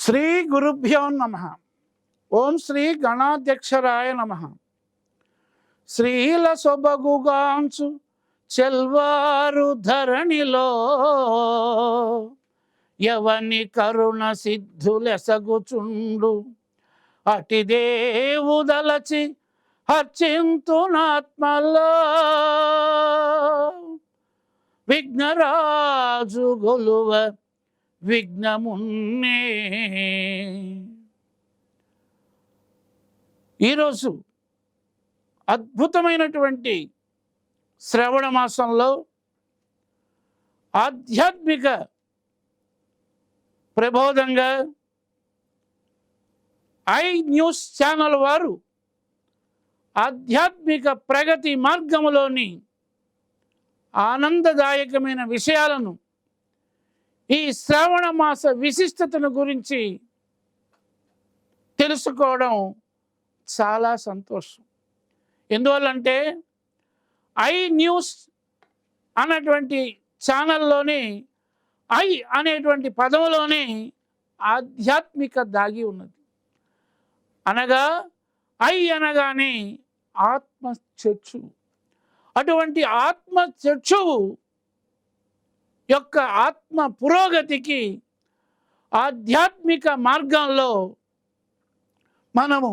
శ్రీ గురుభ్యో నమ. ఓం శ్రీ గణాధ్యక్షరాయ నమ. శ్రీల సొబగుగాంచు చెల్వారు ధరణిలో ఎవని కరుణ సిద్ధులెసగుచుండు అటి దేవుదలచి హర్చింతునాత్మలో విఘ్నరాజు గొలువ విఘ్నమున్నే. ఈరోజు అద్భుతమైనటువంటి శ్రవణ మాసంలో ఆధ్యాత్మిక ప్రబోధంగా ఐ న్యూస్ ఛానల్ వారు ఆధ్యాత్మిక ప్రగతి మార్గంలోని ఆనందదాయకమైన విషయాలను, ఈ శ్రావణ మాస విశిష్టతను గురించి తెలుసుకోవడం చాలా సంతోషం. ఎందువల్లంటే ఐ న్యూస్ అన్నటువంటి ఛానల్లోని ఐ అనేటువంటి పదంలోనే ఆధ్యాత్మిక దాగి ఉన్నది. అనగా ఐ అనగానే ఆత్మ చర్చు. అటువంటి ఆత్మ చర్చువు యొక్క ఆత్మ పురోగతికి ఆధ్యాత్మిక మార్గంలో మనము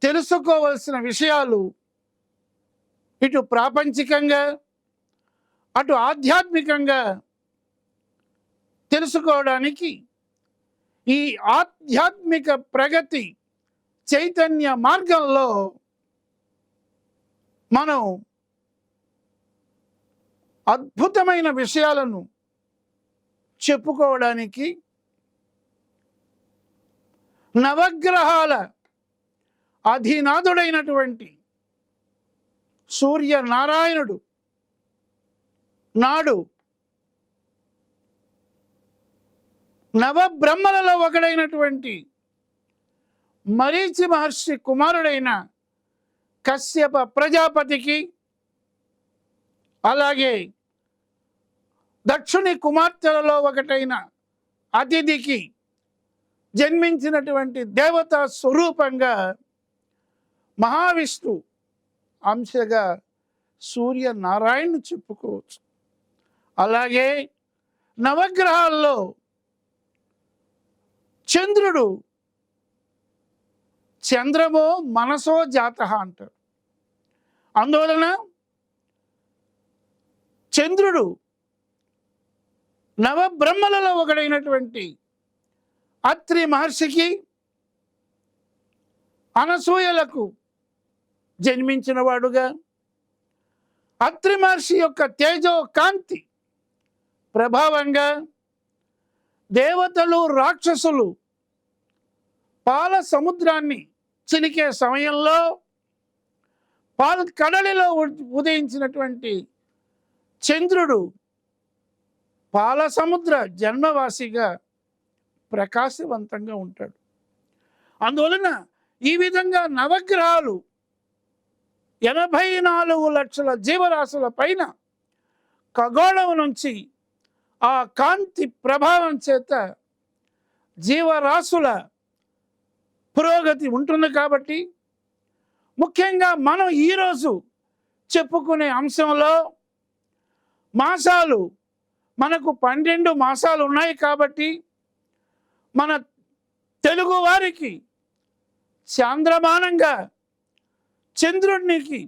తెలుసుకోవలసిన విషయాలు ఇటు ప్రాపంచికంగా అటు ఆధ్యాత్మికంగా తెలుసుకోవడానికి ఈ ఆధ్యాత్మిక ప్రగతి చైతన్య మార్గంలో మనం అద్భుతమైన విషయాలను చెప్పుకోవడానికి నవగ్రహాల అధినాథుడైనటువంటి సూర్యనారాయణుడు నాడు నవబ్రహ్మలలో ఒకడైనటువంటి మరీచి మహర్షి కుమారుడైన కశ్యప ప్రజాపతికి, అలాగే దక్షుని కుమార్తెలలో ఒకటైన అతిథికి జన్మించినటువంటి దేవతా స్వరూపంగా మహావిష్ణు అంశగా సూర్యనారాయణను చెప్పుకోవచ్చు. అలాగే నవగ్రహాల్లో చంద్రుడు చంద్రమో మనసో జాత అంటారు. అందువలన చంద్రుడు నవబ్రహ్మలలో ఒకడైనటువంటి అత్రి మహర్షికి, అనసూయలకు జన్మించిన వాడుగా, అత్రి మహర్షి యొక్క తేజో కాంతి ప్రభావంగా దేవతలు రాక్షసులు పాల సముద్రాన్ని చిలికే సమయంలో పాల కడలిలో ఉదయించినటువంటి చంద్రుడు పాల సముద్ర జన్మవాసిగా ప్రకాశవంతంగా ఉంటాడు. అందువలన ఈ విధంగా నవగ్రహాలు 84 లక్షల జీవరాశుల పైన ఖగోళం నుంచి ఆ కాంతి ప్రభావం చేత జీవరాశుల పురోగతి ఉంటుంది. కాబట్టి ముఖ్యంగా మనం ఈరోజు చెప్పుకునే అంశంలో మాసాలు, మనకు 12 మాసాలు ఉన్నాయి. కాబట్టి మన తెలుగు వారికి చాంద్రమానంగా చంద్రునికి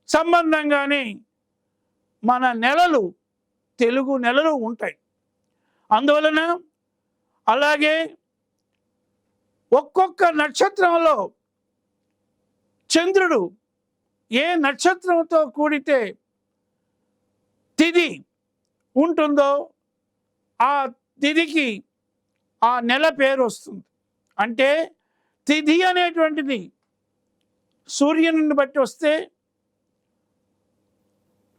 సంబంధంగానే మన నెలలు, తెలుగు నెలలు ఉంటాయి. అందువలన అలాగే ఒక్కొక్క నక్షత్రంలో చంద్రుడు ఏ నక్షత్రంతో కూడితే తిథి ఉంటుందో ఆ తిథికి ఆ నెల పేరు వస్తుంది. అంటే తిథి అనేటువంటిది సూర్యుని బట్టి వస్తే,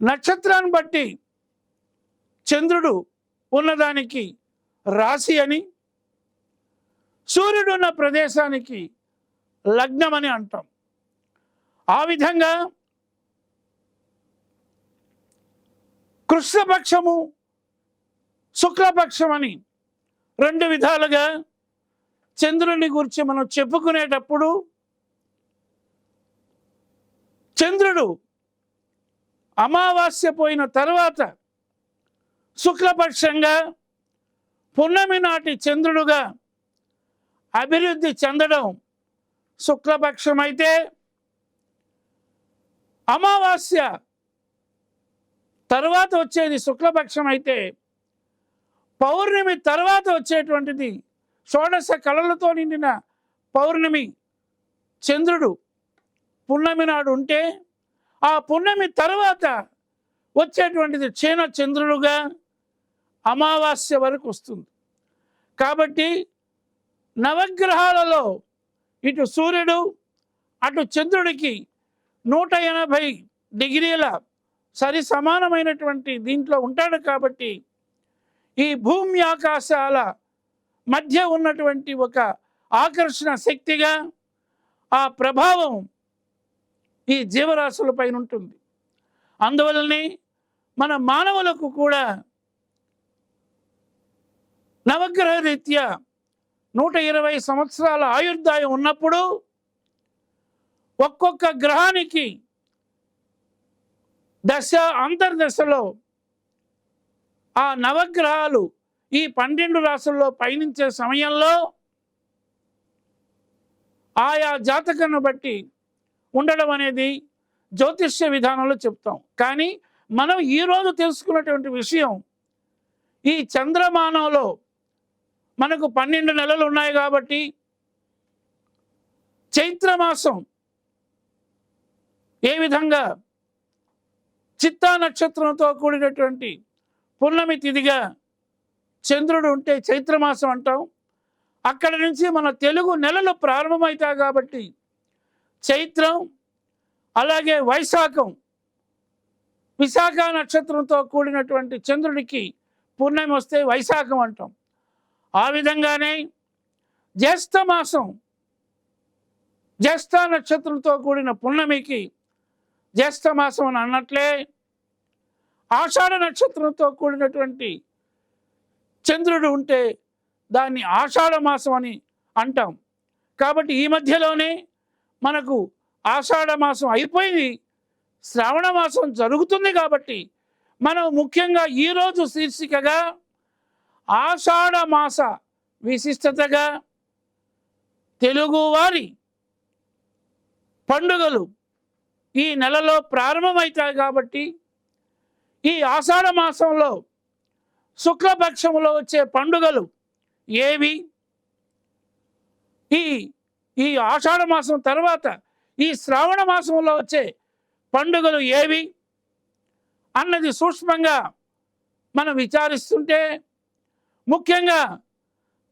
నక్షత్రాన్ని బట్టి చంద్రుడు ఉన్నదానికి రాశి అని, సూర్యుడు ఉన్న ప్రదేశానికి లగ్నం అని అంటాం. ఆ విధంగా కృష్ణపక్షము శుక్లపక్షం అని రెండు విధాలుగా చంద్రుని గురించి మనం చెప్పుకునేటప్పుడు చంద్రుడు అమావాస్య పోయిన తర్వాత శుక్లపక్షంగా పున్నమి నాటి చంద్రుడుగా అభివృద్ధి చెందడం శుక్లపక్షం అయితే, అమావాస్య తర్వాత వచ్చేది శుక్లపక్షం అయితే, పౌర్ణమి తర్వాత వచ్చేటువంటిది షోడశ కళలతో నిండిన పౌర్ణమి చంద్రుడు పున్నమి నాడు ఉంటే, ఆ పున్నమి తర్వాత వచ్చేటువంటిది క్షీణ చంద్రుడుగా అమావాస్య వరకు వస్తుంది. కాబట్టి నవగ్రహాలలో ఇటు సూర్యుడు అటు చంద్రుడికి 180 డిగ్రీల సరి సమానమైనటువంటి దీంట్లో ఉంటాడు. కాబట్టి ఈ భూమి ఆకాశాల మధ్య ఉన్నటువంటి ఒక ఆకర్షణ శక్తిగా ఆ ప్రభావం ఈ జీవరాశులపైన ఉంటుంది. అందువల్లనే మన మానవులకు కూడా నవగ్రహ రీత్యా 120 సంవత్సరాల ఆయుర్దాయం ఉన్నప్పుడు ఒక్కొక్క గ్రహానికి దశ అంతర్దశలో ఆ నవగ్రహాలు ఈ 12 రాశుల్లో పయనించే సమయంలో ఆయా జాతకాన్ని బట్టి ఉండడం అనేది జ్యోతిష్య విధానంలో చెప్తాం. కానీ మనం ఈరోజు తెలుసుకున్నటువంటి విషయం, ఈ చంద్రమానంలో మనకు 12 నెలలు ఉన్నాయి కాబట్టి చైత్రమాసం ఏ విధంగా చిత్తా నక్షత్రంతో కూడినటువంటి పున్నమి తిథిగా చంద్రుడు ఉంటే చైత్రమాసం అంటాం. అక్కడి నుంచి మన తెలుగు నెలలు ప్రారంభమవుతాయి కాబట్టి చైత్రం, అలాగే వైశాఖం, విశాఖ నక్షత్రంతో కూడినటువంటి చంద్రుడికి పూర్ణమి వస్తే వైశాఖం అంటాం. ఆ విధంగానే జ్యేష్ఠమాసం, జ్యేష్ఠ నక్షత్రంతో కూడిన పున్నమికి జ్యేష్ఠమాసం అని అన్నట్లే ఆషాఢ నక్షత్రంతో కూడినటువంటి చంద్రుడు ఉంటే దాన్ని ఆషాఢ మాసం అని అంటాం. కాబట్టి ఈ మధ్యలోనే మనకు ఆషాఢ మాసం అయిపోయింది, శ్రావణ మాసం జరుగుతుంది. కాబట్టి మనం ముఖ్యంగా ఈరోజు శీర్షికగా ఆషాఢ మాస విశిష్టతగా తెలుగువారి పండుగలు ఈ నెలలో ప్రారంభమవుతాయి. కాబట్టి ఈ ఆషాఢ మాసంలో శుక్లపక్షంలో వచ్చే పండుగలు ఏవి, ఈ ఆషాఢ మాసం తర్వాత ఈ శ్రావణ మాసంలో వచ్చే పండుగలు ఏవి అన్నది సూక్ష్మంగా మనం విచారిస్తుంటే, ముఖ్యంగా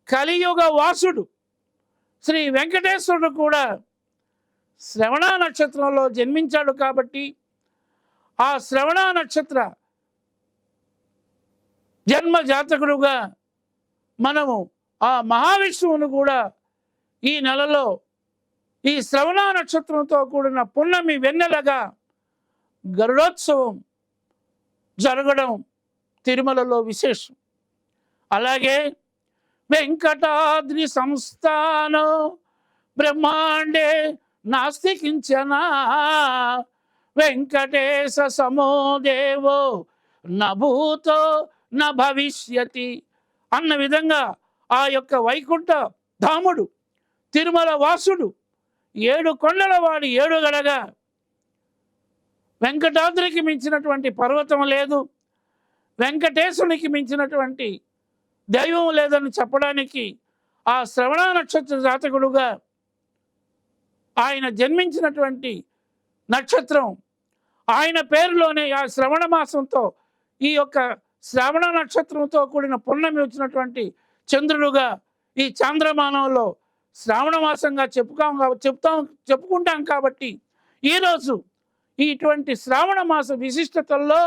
కలియుగ వాసుడు శ్రీ వెంకటేశ్వరుడు కూడా శ్రవణ నక్షత్రంలో జన్మించాడు. కాబట్టి ఆ శ్రవణ నక్షత్ర జన్మ జాతకుడుగా మనము ఆ మహావిష్ణువును కూడా ఈ నెలలో ఈ శ్రవణ నక్షత్రంతో కూడిన పున్నమి వెన్నెలగా గరుడోత్సవం జరగడం తిరుమలలో విశేషం. అలాగే వెంకటాద్రి సంస్థానో బ్రహ్మాండే నాస్తి కించన వెంకటేశ సమో దేవో నభూతో న భవిష్యతి అన్న విధంగా ఆ యొక్క వైకుంఠ ధాముడు తిరుమల వాసుడు 7 కొండల వాడి 7 గడగా వెంకటాద్రికి మించినటువంటి పర్వతం లేదు, వెంకటేశునికి మించినటువంటి దైవం లేదని చెప్పడానికి ఆ శ్రవణ నక్షత్ర జాతకుడుగా ఆయన జన్మించినటువంటి నక్షత్రం, ఆయన పేరులోనే ఆ శ్రవణ మాసంతో ఈ యొక్క శ్రవణ నక్షత్రంతో కూడిన పున్నమి వచ్చినటువంటి చంద్రుడుగా ఈ చాంద్రమానంలో శ్రావణ మాసంగా చెప్పుకుంటాం. కాబట్టి ఈరోజు ఇటువంటి శ్రావణ మాస విశిష్టతల్లో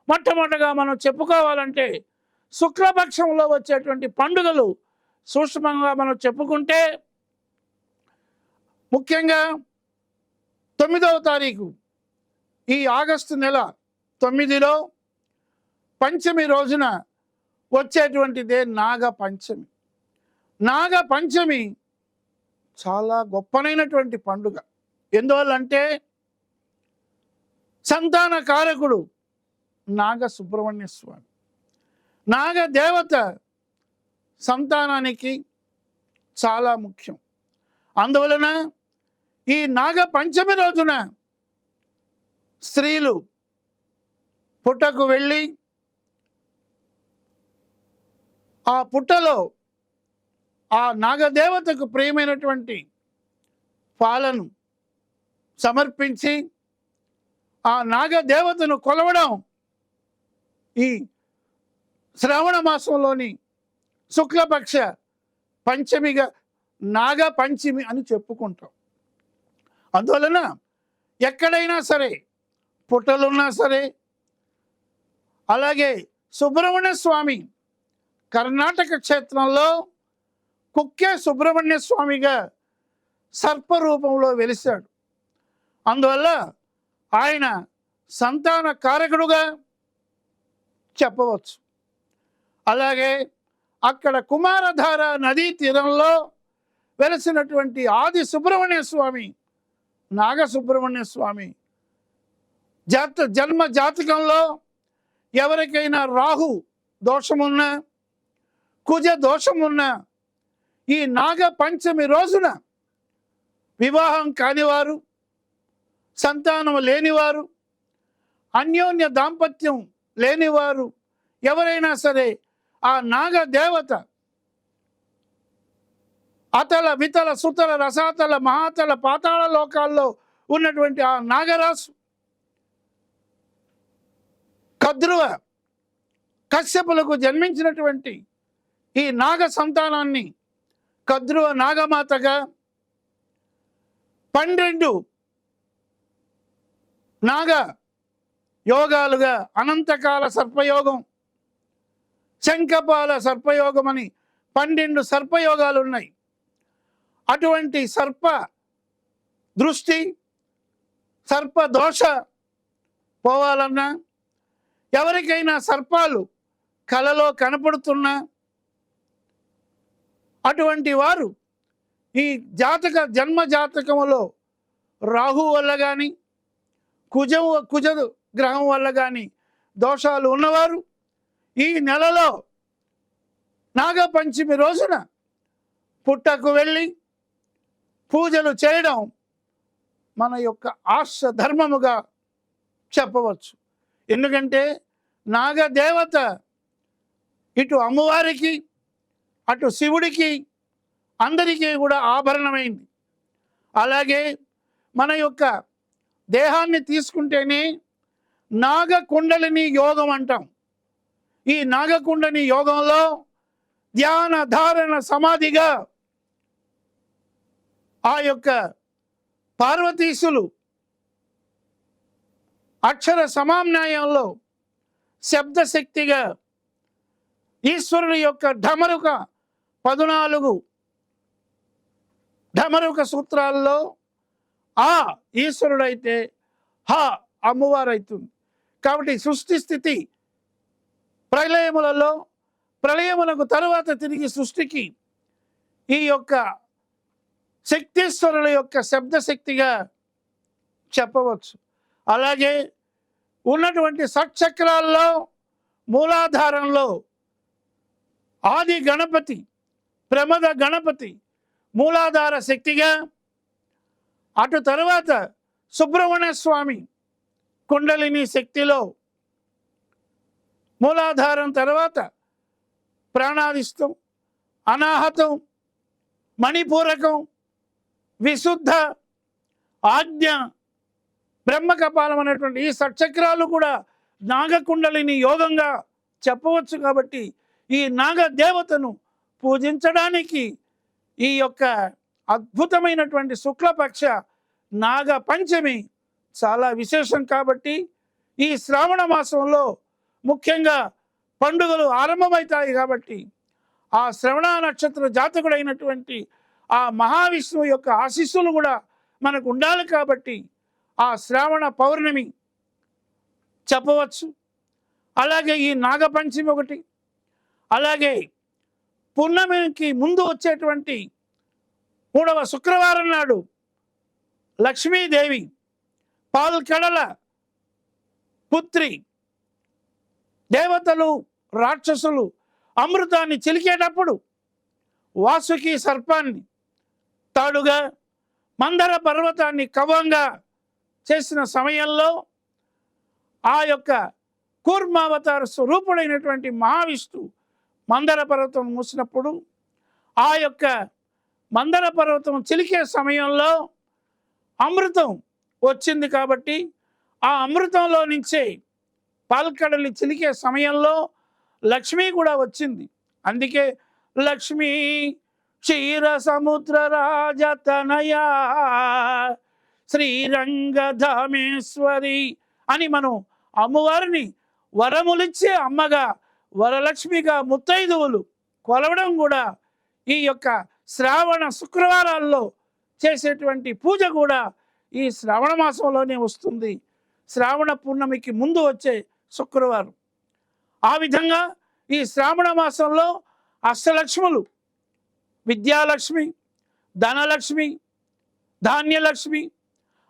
మొట్టమొదటిగా మనం చెప్పుకోవాలంటే శుక్లపక్షంలో వచ్చేటువంటి పండుగలు సూక్ష్మంగా మనం చెప్పుకుంటే, ముఖ్యంగా 9వ తారీఖు ఈ ఆగస్టు నెల 9లో పంచమి రోజున వచ్చేటువంటిదే నాగ పంచమి. నాగ పంచమి చాలా గొప్పనైనటువంటి పండుగ. ఎందువల్లంటే సంతాన కారకుడు నాగ సుబ్రహ్మణ్య స్వామి. నాగ దేవత సంతానానికి చాలా ముఖ్యం. అందువలన ఈ నాగ పంచమి రోజున స్త్రీలు పుట్టకు వెళ్ళి ఆ పుట్టలో ఆ నాగదేవతకు ప్రియమైనటువంటి పాలను సమర్పించి ఆ నాగదేవతను కొలవడం ఈ శ్రావణ మాసంలోని శుక్లపక్ష పంచమిగా నాగ పంచమి అని చెప్పుకుంటాం. అందువలన ఎక్కడైనా సరే పుట్టలున్నా సరే, అలాగే సుబ్రహ్మణ్య స్వామి కర్ణాటక క్షేత్రంలో కుక్కే సుబ్రహ్మణ్య స్వామిగా సర్పరూపంలో వెలిశాడు. అందువల్ల ఆయన సంతాన కారకుడుగా చెప్పవచ్చు. అలాగే అక్కడ కుమారధార నదీ తీరంలో వెలిసినటువంటి ఆది సుబ్రహ్మణ్య స్వామి, నాగ సుబ్రహ్మణ్య స్వామి జన్మ జాతకంలో ఎవరికైనా రాహు దోషమున్నా, కుజ దోషమున్నా ఈ నాగ పంచమి రోజున వివాహం కానివారు, సంతానం లేనివారు, అన్యోన్య దాంపత్యం లేనివారు ఎవరైనా సరే ఆ నాగ దేవత అతల వితల సుతల రసాతల మహాతల పాతాళ లోకాల్లో ఉన్నటువంటి ఆ నాగరాజు కద్రువ కశ్యపులకు జన్మించినటువంటి ఈ నాగ సంతానాన్ని కద్రువ నాగమాతగా 12 నాగ యోగాలుగా అనంతకాల సర్పయోగం, శంఖపాల సర్పయోగం అని 12 సర్పయోగాలు ఉన్నాయి. అటువంటి సర్ప దృష్టి, సర్ప దోష పోవాలన్నా, ఎవరికైనా సర్పాలు కలలో కనపడుతున్నా అటువంటి వారు ఈ జన్మ జాతకములో రాహు వల్ల కానీ, కుజ గ్రహం వల్ల కానీ దోషాలు ఉన్నవారు ఈ నెలలో నాగపంచమి రోజున పుట్టకు వెళ్ళి పూజలు చేయడం మన యొక్క ఆర్ష ధర్మముగా చెప్పవచ్చు. ఎందుకంటే నాగదేవత ఇటు అమ్మవారికి అటు శివుడికి అందరికీ కూడా ఆభరణమైంది. అలాగే మన యొక్క దేహాన్ని తీసుకుంటేనే నాగకుండలిని యోగం అంటాం. ఈ నాగకుండలిని యోగంలో ధ్యాన ధారణ సమాధిగా ఆ యొక్క పార్వతీశులు అక్షర సమామ్నాయంలో శబ్దశక్తిగా ఈశ్వరుని యొక్క ఢమరుక 14 ఢమరుక సూత్రాల్లో ఆ ఈశ్వరుడైతే హా అమ్మవారైతుంది. కాబట్టి సృష్టి స్థితి ప్రళయములలో, ప్రళయములకు తరువాత తిరిగి సృష్టికి ఈ యొక్క శక్తీశ్వరుల యొక్క శబ్దశక్తిగా చెప్పవచ్చు. అలాగే ఉన్నటువంటి షట్చక్రాల్లో మూలాధారంలో ఆది గణపతి, ప్రమద గణపతి మూలాధార శక్తిగా, అటు తరువాత సుబ్రహ్మణ్య స్వామి కుండలిని శక్తిలో మూలాధారం తర్వాత ప్రాణాదిష్టం, అనాహతం, మణిపూరకం, విశుద్ధ, ఆజ్ఞ, బ్రహ్మకపాలం అనేటువంటి ఈ షట్చక్రాలు కూడా నాగకుండలిని యోగంగా చెప్పవచ్చు. కాబట్టి ఈ నాగ దేవతను పూజించడానికి ఈ యొక్క అద్భుతమైనటువంటి శుక్లపక్ష నాగ పంచమి చాలా విశేషం. కాబట్టి ఈ శ్రావణ మాసంలో ముఖ్యంగా పండుగలు ఆరంభమవుతాయి. కాబట్టి ఆ శ్రవణ నక్షత్ర జాతకుడైనటువంటి ఆ మహావిష్ణువు యొక్క ఆశీస్సులు కూడా మనకు ఉండాలి. కాబట్టి ఆ శ్రావణ పౌర్ణమి చెప్పవచ్చు. అలాగే ఈ నాగపంచమి ఒకటి, అలాగే పున్నమికి ముందు వచ్చేటువంటి 3వ శుక్రవారం నాడు లక్ష్మీదేవి పాల్కడల పుత్రి దేవతలు రాక్షసులు అమృతాన్ని చిలికేటప్పుడు వాసుకి సర్పాన్ని తాడుగా మందర పర్వతాన్ని కవంగా చేసిన సమయంలో ఆ యొక్క కూర్మావతార స్వరూపుడైనటువంటి మహావిష్ణు మందర పర్వతం మూసినప్పుడు ఆ యొక్క మందర పర్వతం చిలికే సమయంలో అమృతం వచ్చింది కాబట్టి ఆ అమృతంలో నుంచే పాల్కడలి చిలికే సమయంలో లక్ష్మి కూడా వచ్చింది. అందుకే లక్ష్మీ క్షీర సముద్ర రాజతనయా శ్రీరంగధామేశ్వరి అని మనం అమ్మవారిని వరములిచ్చే అమ్మగా వరలక్ష్మిగా ముత్తైదువులు కొలవడం కూడా ఈ యొక్క శ్రావణ శుక్రవారాల్లో చేసేటువంటి పూజ కూడా ఈ శ్రావణ మాసంలోనే వస్తుంది. శ్రావణ పూర్ణమికి ముందు వచ్చే శుక్రవారం. ఆ విధంగా ఈ శ్రావణ మాసంలో అష్టలక్ష్ములు విద్యాలక్ష్మి, ధనలక్ష్మి, ధాన్యలక్ష్మి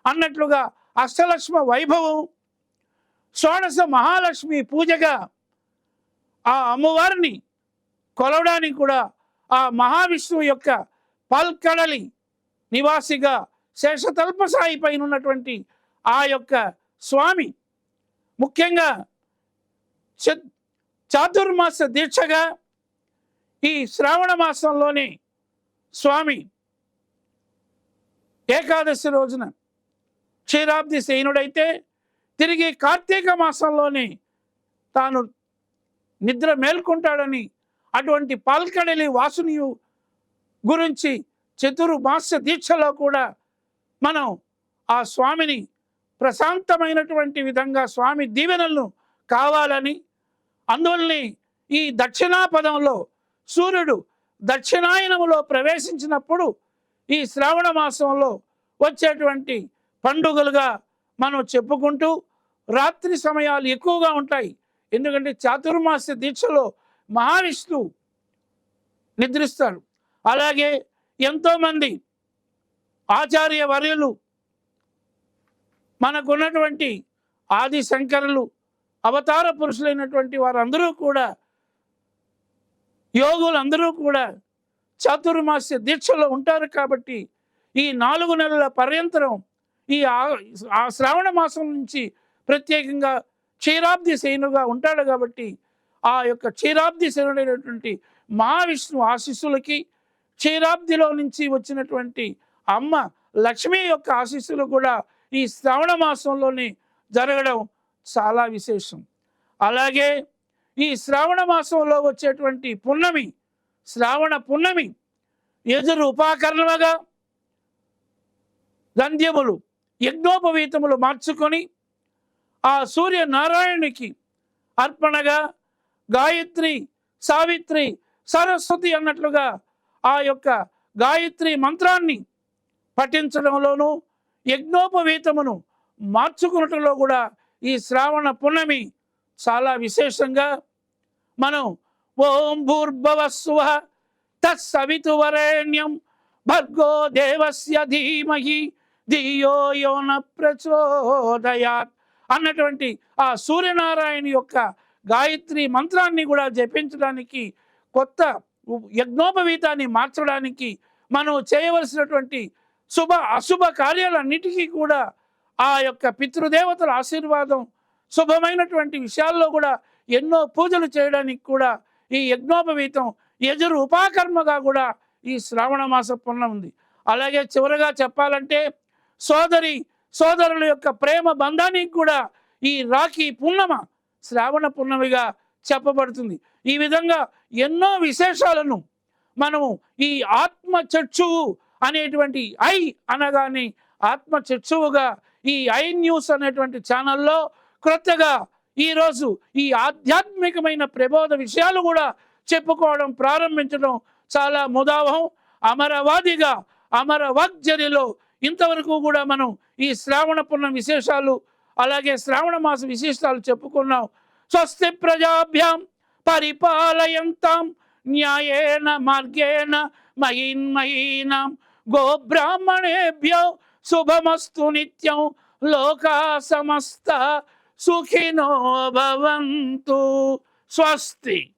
అన్నట్లుగా అష్టలక్ష్మ వైభవం, షోడశ మహాలక్ష్మి పూజగా ఆ అమ్మవారిని కొలవడానికి కూడా ఆ మహావిష్ణువు యొక్క పాల్కడలి నివాసిగా శేషతల్పసాయి పైన ఉన్నటువంటి ఆ యొక్క స్వామి ముఖ్యంగా చాతుర్మాస దీక్షగా ఈ శ్రావణ మాసంలోనే స్వామి ఏకాదశి రోజున క్షీరాబ్ది శయనుడైతే తిరిగి కార్తీక మాసంలోనే తాను నిద్ర మేల్కొంటాడని అటువంటి పాల్కడలి వాసుని గురించి చతుర్మాస దీక్షలో కూడా మనం ఆ స్వామిని ప్రశాంతమైనటువంటి విధంగా స్వామి దీవెనలను కావాలని, అందువల్లనే ఈ దక్షిణాపదంలో సూర్యుడు దక్షిణాయనములో ప్రవేశించినప్పుడు ఈ శ్రావణ మాసంలో వచ్చేటువంటి పండుగలుగా మనం చెప్పుకుంటూ రాత్రి సమయాలు ఎక్కువగా ఉంటాయి. ఎందుకంటే చాతుర్మాస దీక్షలో మహావిష్ణువు నిద్రిస్తాడు. అలాగే ఎంతోమంది ఆచార్య వర్యులు మనకున్నటువంటి ఆది శంకరులు అవతార పురుషులైనటువంటి వారందరూ కూడా యోగులందరూ కూడా చాతుర్మాస్య దీక్షలో ఉంటారు. కాబట్టి ఈ 4 నెలల పర్యంతరం ఈ శ్రావణ మాసం నుంచి ప్రత్యేకంగా క్షీరాబ్ది శయనుగా ఉంటాడు. కాబట్టి ఆ యొక్క క్షీరాబ్ది శయనుడైనటువంటి మహావిష్ణు ఆశీస్సులకి, క్షీరాబ్దిలో నుంచి వచ్చినటువంటి అమ్మ లక్ష్మి యొక్క ఆశీస్సులు కూడా ఈ శ్రావణ మాసంలోనే జరగడం చాలా విశేషం. అలాగే ఈ శ్రావణ మాసంలో వచ్చేటువంటి పున్నమి, శ్రావణ పున్నమి ఎదురు ఉపాకరణలుగా గంధ్యములు యజ్ఞోపవీతములు మార్చుకొని ఆ సూర్యనారాయణునికి అర్పణగా గాయత్రి, సావిత్రి, సరస్వతి అన్నట్లుగా ఆ యొక్క గాయత్రి మంత్రాన్ని పఠించడంలోనూ యజ్ఞోపవీతమును మార్చుకున్నట్లో కూడా ఈ శ్రావణ పున్నమి చాలా విశేషంగా మనం ఓం భూర్భువస్సువః తత్సవితుర్వరేణ్యం భర్గో దేవస్య ధీమహి ధియో యో న ప్రచోదయాత్ అన్నటువంటి ఆ సూర్యనారాయణ యొక్క గాయత్రి మంత్రాన్ని కూడా జపించడానికి, కొత్త యజ్ఞోపవీతాన్ని మార్చడానికి మనం చేయవలసినటువంటి శుభ అశుభ కార్యాలన్నిటికీ కూడా ఆ యొక్క పితృదేవతల ఆశీర్వాదం, శుభమైనటువంటి విషయాల్లో కూడా ఎన్నో పూజలు చేయడానికి కూడా ఈ యజ్ఞోపవీతం యజురు ఉపాకర్మగా కూడా ఈ శ్రావణ మాస పుణ్యం ఉంది. అలాగే చివరగా చెప్పాలంటే సోదరుల యొక్క ప్రేమ బంధానికి కూడా ఈ రాఖీ పున్నమ శ్రావణ పున్నమిగా చెప్పబడుతుంది. ఈ విధంగా ఎన్నో విశేషాలను మనము ఈ ఆత్మ చక్షువు అనేటువంటి ఐ అనగానే ఆత్మ చక్షువుగా ఈ ఐ న్యూస్ అనేటువంటి ఛానల్లో క్రొత్తగా ఈరోజు ఈ ఆధ్యాత్మికమైన ప్రబోధ విషయాలు కూడా చెప్పుకోవడం ప్రారంభించడం చాలా ముదావహం. అమరవాదిగా అమరవాగ్జరిలో ఇంతవరకు కూడా మనం ఈ శ్రావణ పుణ్య విశేషాలు, అలాగే శ్రావణ మాస విశేషాలు చెప్పుకున్నాం. స్వస్తి ప్రజాభ్యాం పరిపాలయంతాం న్యాయేన మార్గేణ మహిన్మహీనాం గోబ్రాహ్మణేభ్యో శుభమస్తు నిత్యం లోకా సమస్త సుఖినో భవంతు. స్వస్తి.